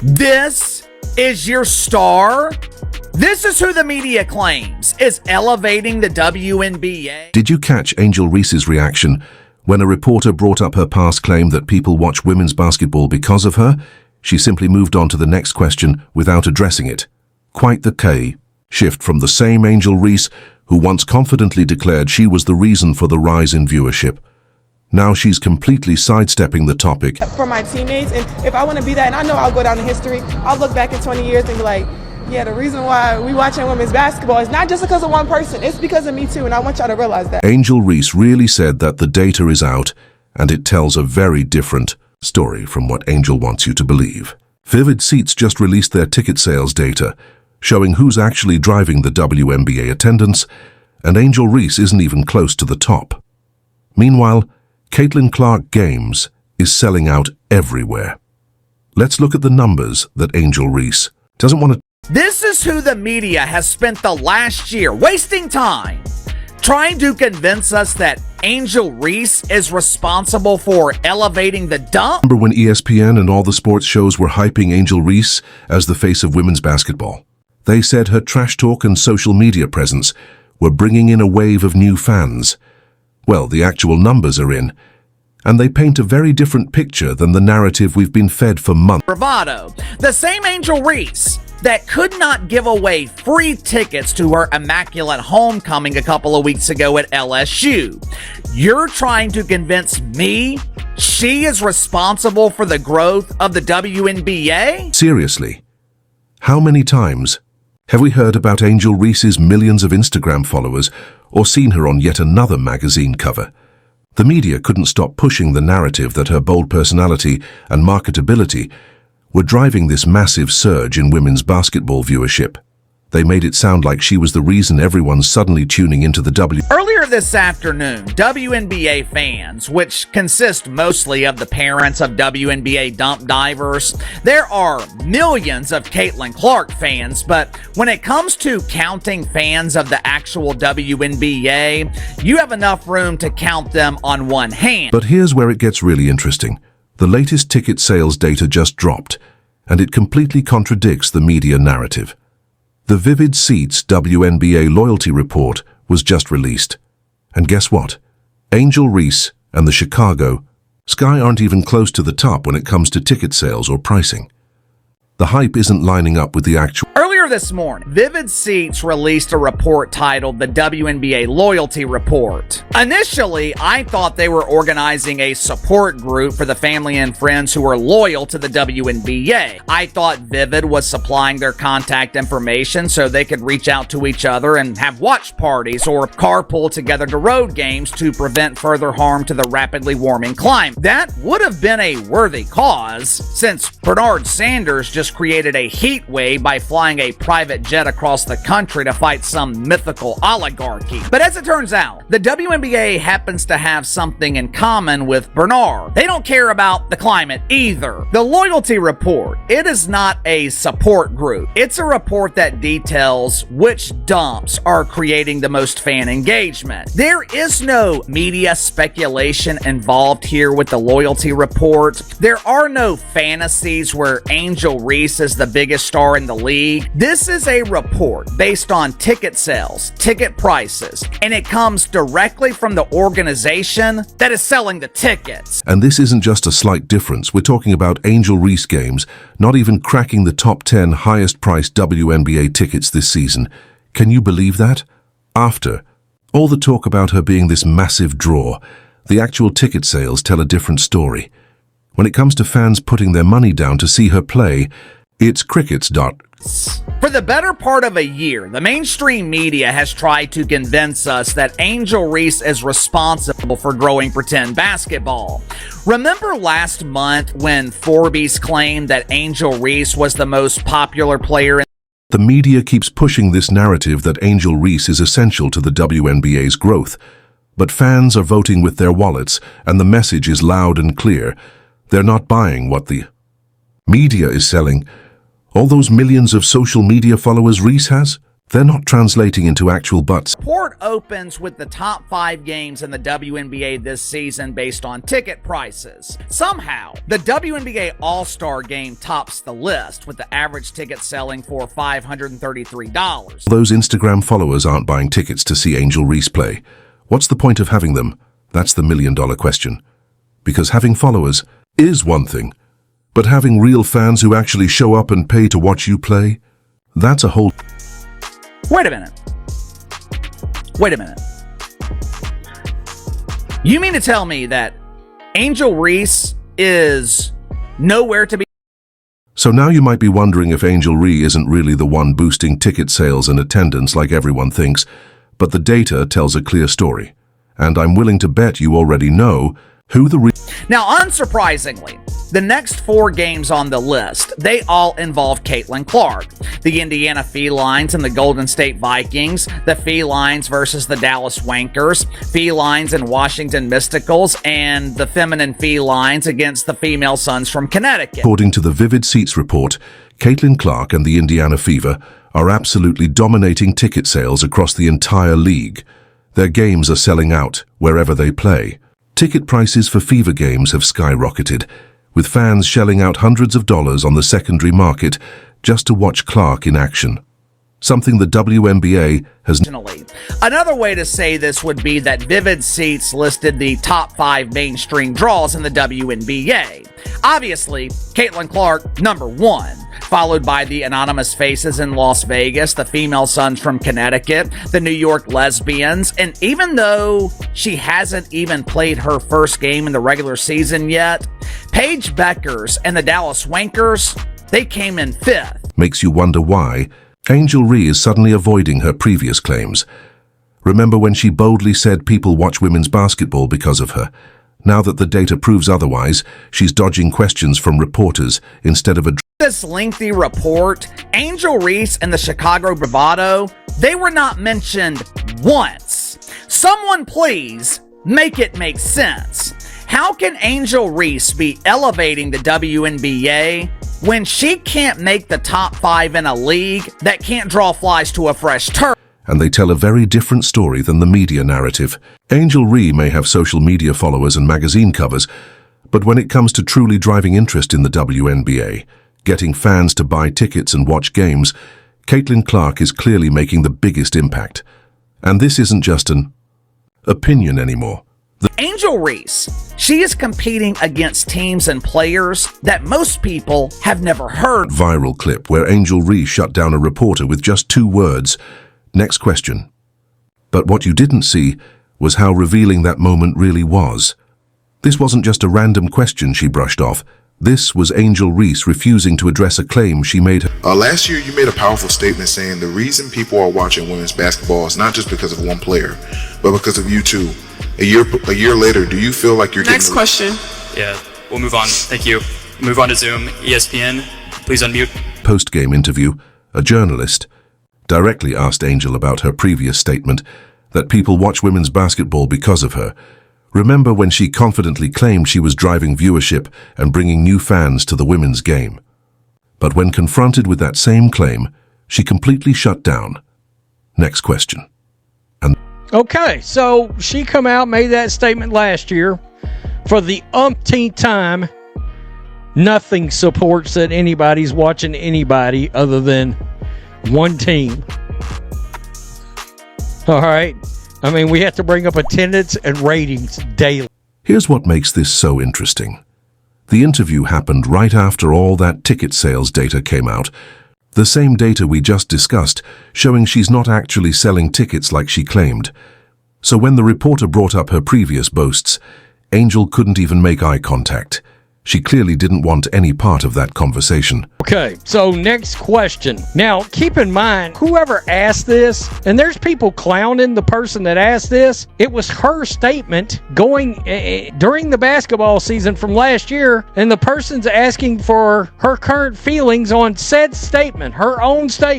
This is your star? This is who the media claims is elevating the WNBA. Did you catch Angel Reese's reaction when a reporter brought up her past claim that people watch women's basketball because of her? She simply moved on to the next question without addressing it. Quite the shift from the same Angel Reese who once confidently declared she was the reason for the rise in viewership. Now she's completely sidestepping the topic. For my teammates, and if I want to be that, and I know I'll go down in history, I'll look back in 20 years and be like, yeah, the reason why we watching women's basketball is not just because of one person, it's because of me too, and I want y'all to realize that. Angel Reese really said that the data is out, and it tells a very different story from what Angel wants you to believe. Vivid Seats just released their ticket sales data, showing who's actually driving the WNBA attendance, and Angel Reese isn't even close to the top. Meanwhile, Caitlin Clark Games is selling out everywhere. Let's look at the numbers that Angel Reese doesn't want to. This is who the media has spent the last year wasting time trying to convince us that Angel Reese is responsible for elevating the dump. Remember when ESPN and all the sports shows were hyping Angel Reese as the face of women's basketball? They said her trash talk and social media presence were bringing in a wave of new fans. Well, the actual numbers are in, and they paint a very different picture than the narrative we've been fed for months. Bravado, the same Angel Reese that could not give away free tickets to her immaculate homecoming a couple of weeks ago at LSU. You're trying to convince me she is responsible for the growth of the WNBA? Seriously, how many times have we heard about Angel Reese's millions of Instagram followers or seen her on yet another magazine cover? The media couldn't stop pushing the narrative that her bold personality and marketability were driving this massive surge in women's basketball viewership. They made it sound like she was the reason everyone's suddenly tuning into the Earlier this afternoon, WNBA fans, which consist mostly of the parents of WNBA dump divers, there are millions of Caitlin Clark fans, but when it comes to counting fans of the actual WNBA, you have enough room to count them on one hand. But here's where it gets really interesting. The latest ticket sales data just dropped, and it completely contradicts the media narrative. The Vivid Seats WNBA loyalty report was just released. And guess what? Angel Reese and the Chicago Sky aren't even close to the top when it comes to ticket sales or pricing. The hype isn't lining up with the actual. Earlier this morning, Vivid Seats released a report titled the WNBA Loyalty Report. Initially, I thought they were organizing a support group for the family and friends who are loyal to the WNBA. I thought Vivid was supplying their contact information so they could reach out to each other and have watch parties or carpool together to road games to prevent further harm to the rapidly warming climate. That would have been a worthy cause, since Bernard Sanders just created a heat wave by flying a private jet across the country to fight some mythical oligarchy. But as it turns out, the WNBA happens to have something in common with Bernard. They don't care about the climate either. The loyalty report, it is not a support group. It's a report that details which dumps are creating the most fan engagement. There is no media speculation involved here with the loyalty report. There are no fantasies where Angel Reese is the biggest star in the league. This is a report based on ticket sales, ticket prices, and it comes directly from the organization that is selling the tickets. And this isn't just a slight difference. We're talking about Angel Reese Games not even cracking the top 10 highest priced WNBA tickets this season. Can you believe that? After all the talk about her being this massive draw, the actual ticket sales tell a different story. When it comes to fans putting their money down to see her play, it's crickets. For the better part of a year, the mainstream media has tried to convince us that Angel Reese is responsible for growing pretend basketball. Remember last month when Forbes claimed that Angel Reese was the most popular player in. The media keeps pushing this narrative that Angel Reese is essential to the WNBA's growth, but fans are voting with their wallets, and the message is loud and clear. They're not buying what the media is selling. All those millions of social media followers Reese has, They're not translating into actual butts. Report opens with the top 5 games in the WNBA this season based on ticket prices. Somehow, the WNBA All-Star Game tops the list, with the average ticket selling for $533. Those Instagram followers aren't buying tickets to see Angel Reese play. What's the point of having them? That's the million-dollar question. Because having followers is one thing, but having real fans who actually show up and pay to watch you play, that's a whole... Wait a minute. You mean to tell me that Angel Reese is nowhere to be? So now you might be wondering if Angel Reese isn't really the one boosting ticket sales and attendance like everyone thinks, but the data tells a clear story. And I'm willing to bet you already know who the Now, unsurprisingly, the next 4 games on the list, they all involve Caitlin Clark. The Indiana Felines and the Golden State Vikings, the Felines versus the Dallas Wankers, Felines and Washington Mysticals, and the feminine Felines against the female Suns from Connecticut. According to the Vivid Seats report, Caitlin Clark and the Indiana Fever are absolutely dominating ticket sales across the entire league. Their games are selling out wherever they play. Ticket prices for Fever games have skyrocketed, with fans shelling out hundreds of dollars on the secondary market just to watch Clark in action. Something the WNBA has... Another way to say this would be that Vivid Seats listed the top 5 mainstream draws in the WNBA. Obviously, Caitlin Clark, number 1, followed by the Anonymous Faces in Las Vegas, the Female Suns from Connecticut, the New York Lesbians, and even though she hasn't even played her first game in the regular season yet, Paige Bueckers and the Dallas Wankers, they came in 5th. Makes you wonder why Angel Reese is suddenly avoiding her previous claims. Remember when she boldly said people watch women's basketball because of her? Now that the data proves otherwise, she's dodging questions from reporters instead of this lengthy report. Angel Reese and the Chicago Bravado, they were not mentioned once. Someone please make it make sense. How can Angel Reese be elevating the WNBA when she can't make the top 5 in a league that can't draw flies to a fresh turf? And they tell a very different story than the media narrative. Angel Reese may have social media followers and magazine covers, but when it comes to truly driving interest in the WNBA, getting fans to buy tickets and watch games, Caitlin Clark is clearly making the biggest impact. And this isn't just an opinion anymore. Angel Reese, she is competing against teams and players that most people have never heard. Viral clip where Angel Reese shut down a reporter with just 2 words. Next question. But what you didn't see was how revealing that moment really was. This wasn't just a random question she brushed off. This was Angel Reese refusing to address a claim she made. Last year, you made a powerful statement saying the reason people are watching women's basketball is not just because of one player, but because of you too. A year later, do you feel like you're Next getting... question. Yeah, we'll move on. Thank you. Move on to Zoom. ESPN, please unmute. Post-game interview, a journalist directly asked Angel about her previous statement that people watch women's basketball because of her. Remember when she confidently claimed she was driving viewership and bringing new fans to the women's game? But when confronted with that same claim, she completely shut down. Next question. Okay, so she come out, made that statement last year. For the umpteenth time, nothing supports that anybody's watching anybody other than one team. All right? I mean, we have to bring up attendance and ratings daily. Here's what makes this so interesting. The interview happened right after all that ticket sales data came out. The same data we just discussed, showing she's not actually selling tickets like she claimed. So when the reporter brought up her previous boasts, Angel couldn't even make eye contact. She clearly didn't want any part of that conversation. Okay, so next question. Now, keep in mind, whoever asked this, and there's people clowning the person that asked this, it was her statement going during the basketball season from last year, and the person's asking for her current feelings on said statement, her own statement.